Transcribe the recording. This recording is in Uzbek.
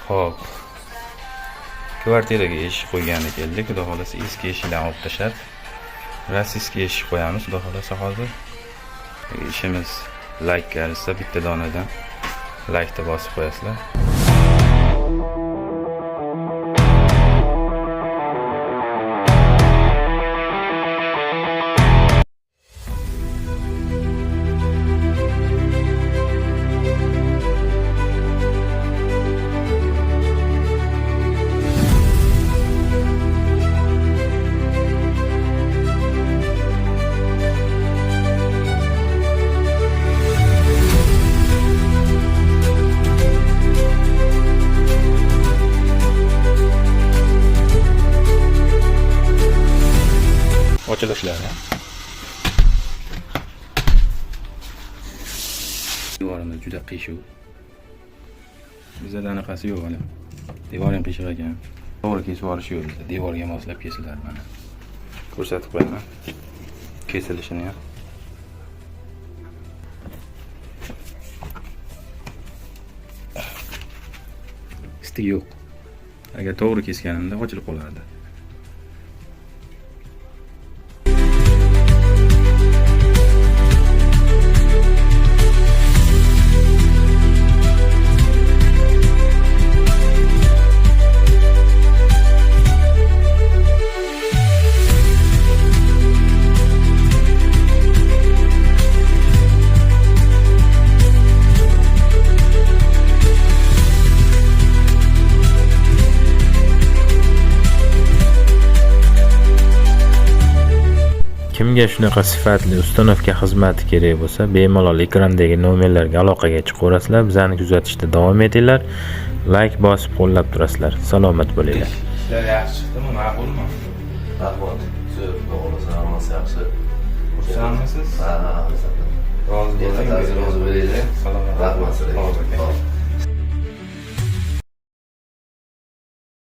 Xo'p. Kvartiraga eshik qo'ygani keldik. Xudo xolasa eski eshiklarni olib tashlab, rossiyskiy eshik qo'yamiz. Xudo xolasa hozir ishimiz like kelsa bitta donadan like bosib qo'yasizlar. Ochilishlar. Devorimiz juda qiyshuv. Bizda anaqasi yo'q hali. Devor ham qiyshiq ekan. To'g'ri kesib olish yo'q bizda. Devorga moslab kesilar mana. Ko'rsatib qo'yaman. Kesilishini ham. Istik yo'q. Agar to'g'ri kesganimda ochilib qolardi. Kimga shunaqa sifatli ustanovka xizmati kerak bo'lsa, bemalol ekrandagi nomerlarga aloqaga chiqaverasizlar. Bizani kuzatishda davom etinglar. Like bosib qo'llab turasizlar. Salomat bo'linglar. Ishlar yaxshi chiqdimi? Ma'qulmi? Rahmat. To'g'risi, hammasi yaxshi. Xursandmisiz? Ha, rozi bo'ling. Salomat. Rahmat.